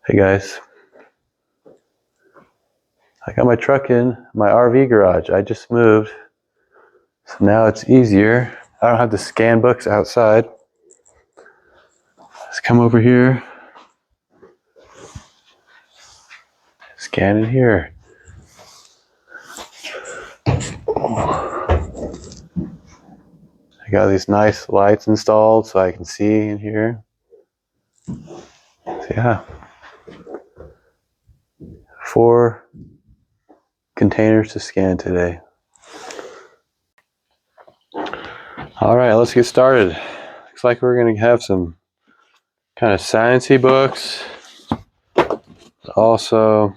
Hey guys, I got my truck in my RV garage. I just moved, so now it's easier. I don't have to scan books outside. Let's come over here, scan in here. I got these nice lights installed so I can see in here. So yeah, 4 containers to scan today. All right, let's get started. Looks like we're gonna have some kind of science-y books. Also,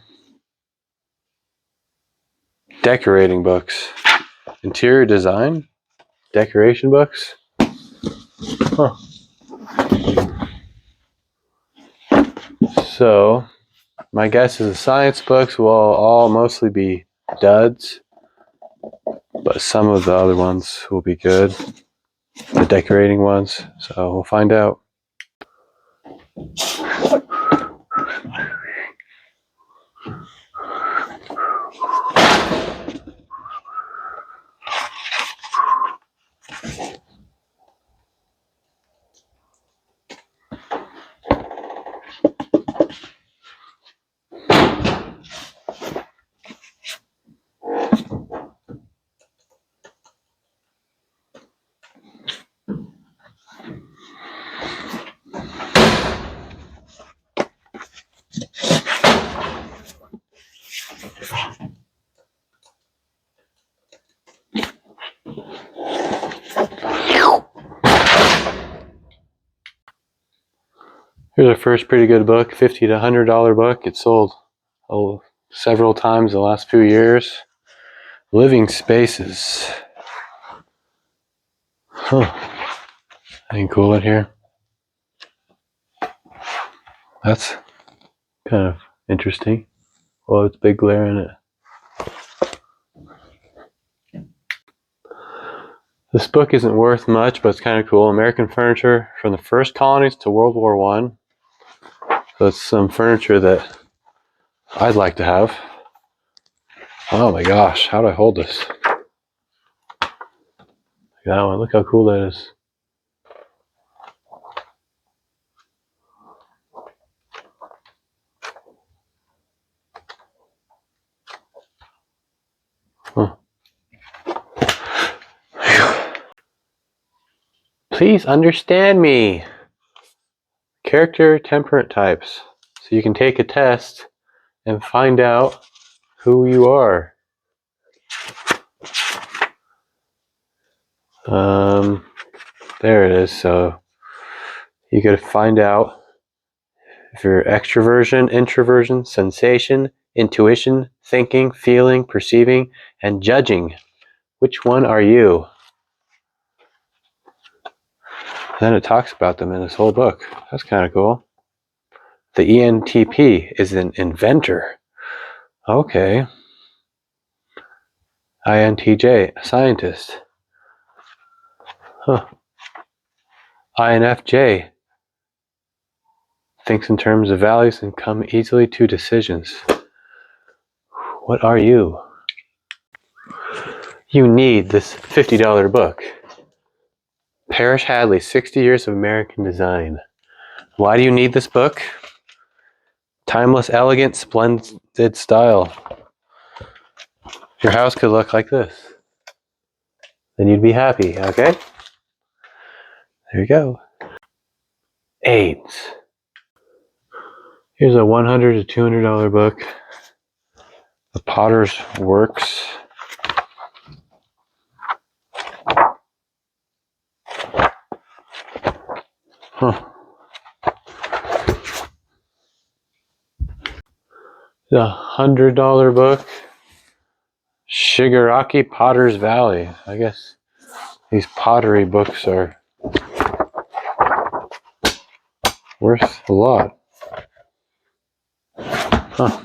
decorating books, interior design, decoration books. Huh. So, my guess is the science books will all mostly be duds, but some of the other ones will be good, the decorating ones, so we'll find out. Here's our first pretty good book, $50 to $100 book. It sold several times the last few years. Living Spaces. Huh. Anything cool in here? That's kind of interesting. Oh, it's big glare in it. This book isn't worth much, but it's kind of cool. American Furniture from the First Colonies to World War I. So it's some furniture that I'd like to have. Oh my gosh, how do I hold this? That one, look how cool that is. Huh. Please understand me. Character temperament types. So you can take a test and find out who you are. There it is. So you got to find out if you're extroversion, introversion, sensation, intuition, thinking, feeling, perceiving, and judging. Which one are you? And then it talks about them in this whole book. That's kind of cool. The ENTP is an inventor. Okay. INTJ, a scientist. Huh. INFJ thinks in terms of values and come easily to decisions. What are you? You need this $50 book. Parrish Hadley, 60 Years of American Design. Why do you need this book? Timeless, elegant, splendid style. Your house could look like this. Then you'd be happy, okay? There you go. AIDS. Here's a $100 to $200 book. The Potter's Works. Huh. The $100 book. Shigaraki Potter's Valley. I guess these pottery books are worth a lot. Huh.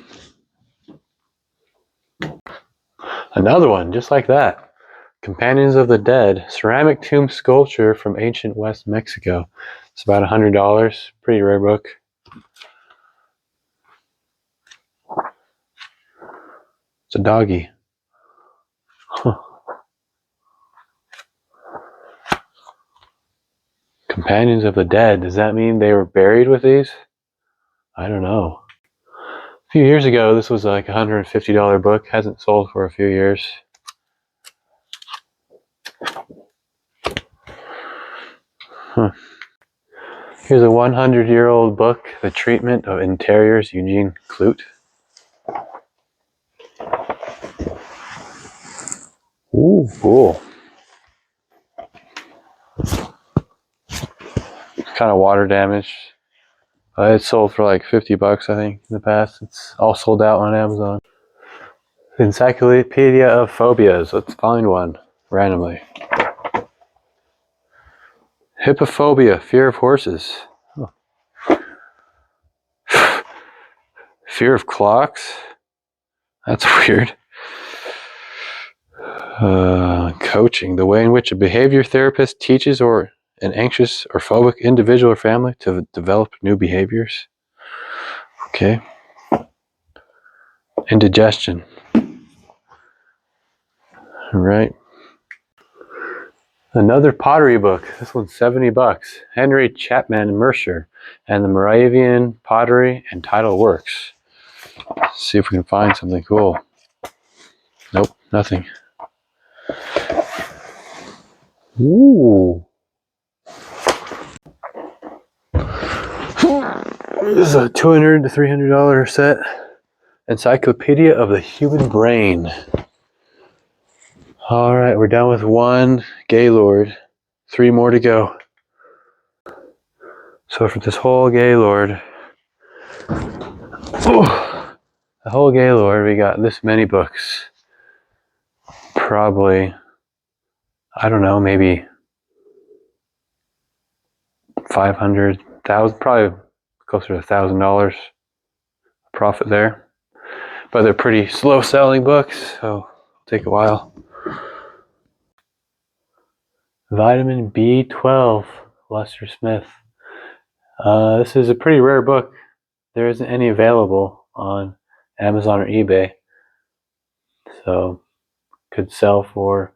Another one, just like that. Companions of the Dead, ceramic tomb sculpture from ancient West Mexico. It's about $100. Pretty rare book. It's a doggy. Huh. Companions of the Dead. Does that mean they were buried with these? I don't know. A few years ago, this was like a $150 book. Hasn't sold for a few years. Huh. Here's a 100-year-old book, The Treatment of Interiors, Eugene Clute. Ooh, cool. Kind of water damaged. It sold for like $50, I think, in the past. It's all sold out on Amazon. Encyclopedia of Phobias. Let's find one randomly. Hippophobia, fear of horses. Oh. Fear of clocks? That's weird. Coaching, the way in which a behavior therapist teaches or an anxious or phobic individual or family to develop new behaviors. Okay. Indigestion. All right. Another pottery book. This one's $70. Henry Chapman Mercer and the Moravian Pottery and Tidal Works. Let's see if we can find something cool. Nope, nothing. Ooh. This is a $200 to $300 set. Encyclopedia of the Human Brain. All right, we're done with one Gaylord. 3 more to go. So for this whole Gaylord, the whole Gaylord, we got this many books. Probably, I don't know, maybe 500,000, probably closer to $1,000 profit there. But they're pretty slow selling books, so it'll take a while. Vitamin B12, Lester Smith. This is a pretty rare book. There isn't any available on Amazon or eBay. So could sell for,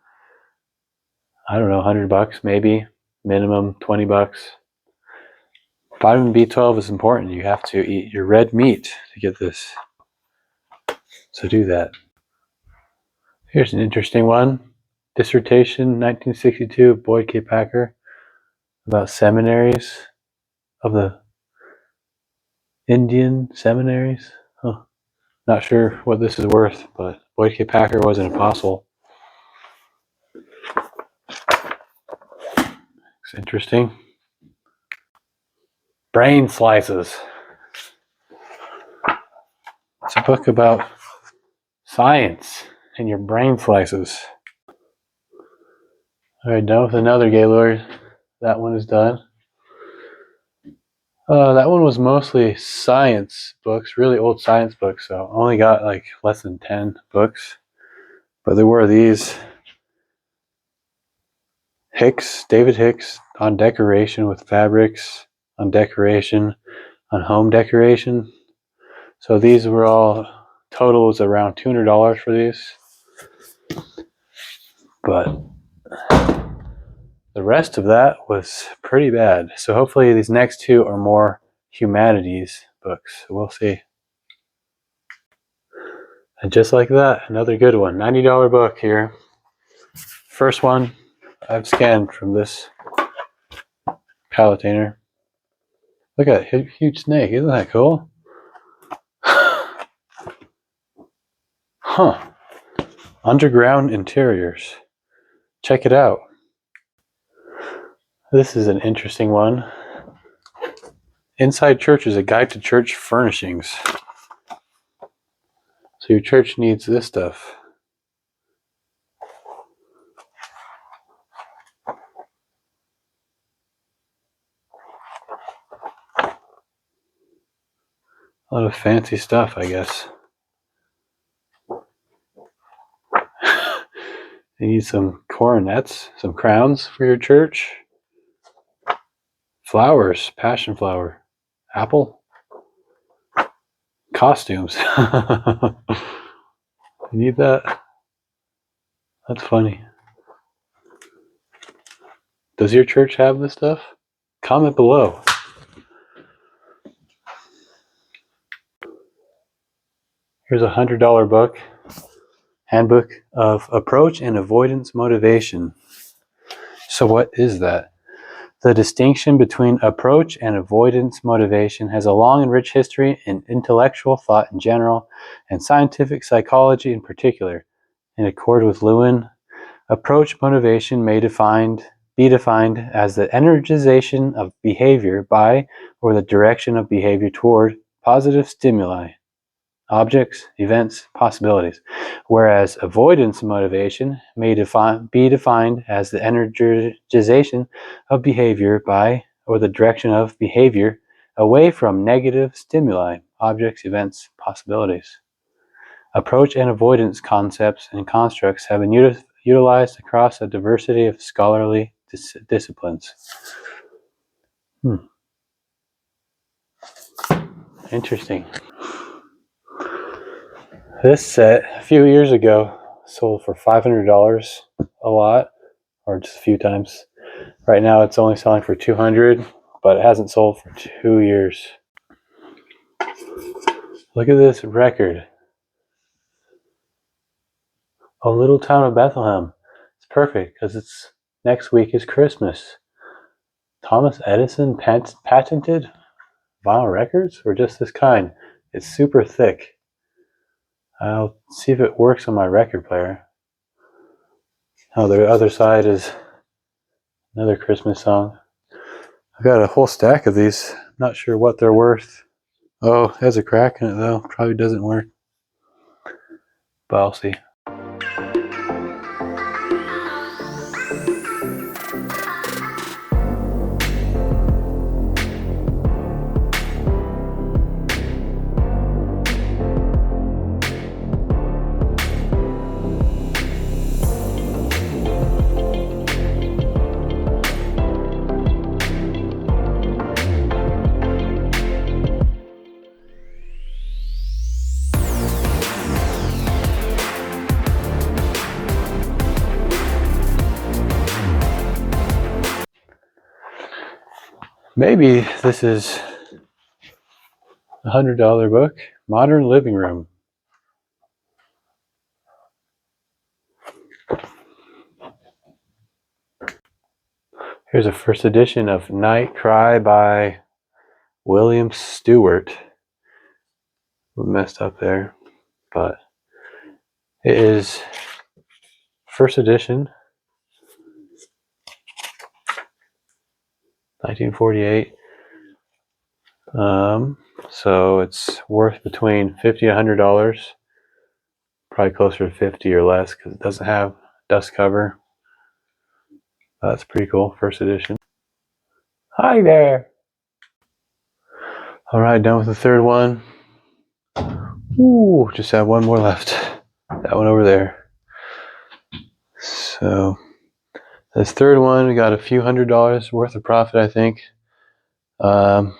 I don't know, $100 maybe, minimum $20. Vitamin B12 is important. You have to eat your red meat to get this. So do that. Here's an interesting one. Dissertation 1962 of Boyd K. Packer about seminaries of the Indian seminaries. Huh. Not sure what this is worth, but Boyd K. Packer was an apostle. It's interesting. Brain Slices. It's a book about science and your brain slices. All right, done with another Gaylord. That one is done. That one was mostly science books, really old science books, so only got like less than 10 books. But there were these. Hicks, David Hicks, on decoration with fabrics, on decoration, on home decoration. So these were all, total was around $200 for these. But the rest of that was pretty bad. So hopefully these next two are more humanities books. We'll see. And just like that, another good one. $90 book here. First one I've scanned from this Paletainer. Look at that huge snake. Isn't that cool? Huh. Underground Interiors. Check it out. This is an interesting one. Inside Churches, a guide to church furnishings. So your church needs this stuff. A lot of fancy stuff, I guess. You need some coronets, some crowns for your church. Flowers, passion flower, apple. Costumes. You need that? That's funny. Does your church have this stuff? Comment below. Here's a $100 book. Handbook of Approach and Avoidance Motivation. So what is that? The distinction between approach and avoidance motivation has a long and rich history in intellectual thought in general and scientific psychology in particular. In accord with Lewin, approach motivation may be defined as the energization of behavior by or the direction of behavior toward positive stimuli, objects, events, possibilities, whereas avoidance motivation may be defined as the energization of behavior by or the direction of behavior away from negative stimuli, objects, events, possibilities. Approach and avoidance concepts and constructs have been utilized across a diversity of scholarly disciplines. Interesting. This set a few years ago sold for $500 a lot, or just a few times. Right now it's only selling for $200, but it hasn't sold for 2 years. Look at this record. A Little Town of Bethlehem. It's perfect because it's next week is Christmas. Thomas Edison patented vinyl records, or just this kind. It's super thick. I'll see if it works on my record player. Oh, the other side is another Christmas song. I've got a whole stack of these. Not sure what they're worth. Oh, it has a crack in it though. Probably doesn't work. But I'll see. Maybe this is a $100 book, Modern Living Room. Here's a first edition of Night Cry by William Stewart. Messed up there, but it is first edition, 1948. So it's worth between $50 and $100. Probably closer to 50 or less because it doesn't have dust cover. That's pretty cool. First edition. Hi there. All right, done with the third one. Ooh, just have one more left. That one over there. So this third one, we got a few $100 worth of profit, I think. I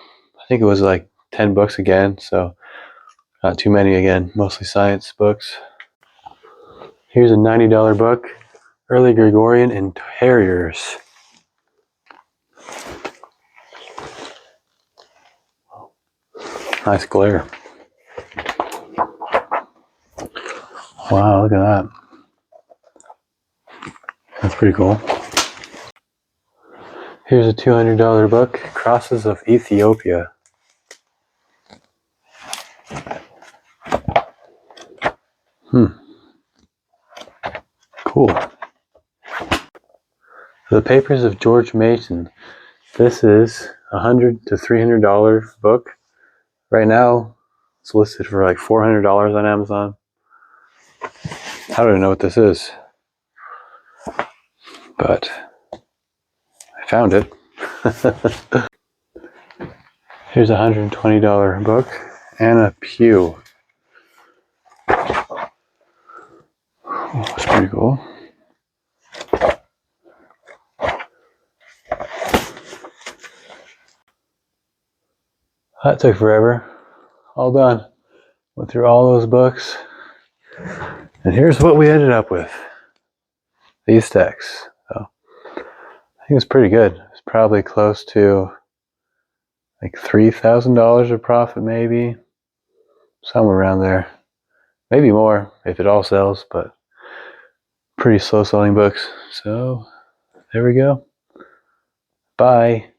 think it was like 10 books again, so not too many again, mostly science books. Here's a $90 book, Early Gregorian and Terriers. Nice glare. Wow, look at that. That's pretty cool. Here's a $200 book, Crosses of Ethiopia. Cool. The Papers of George Mason. This is $100 to $300 book. Right now, it's listed for like $400 on Amazon. I don't even know what this is, but I found it. Here's a $120 book, Anna Pugh. Oh, that's pretty cool. That took forever. All done. Went through all those books. And here's what we ended up with. These stacks. So I think it was pretty good. It's probably close to like $3,000 of profit, maybe. Somewhere around there. Maybe more if it all sells, but pretty slow selling books. So there we go. Bye.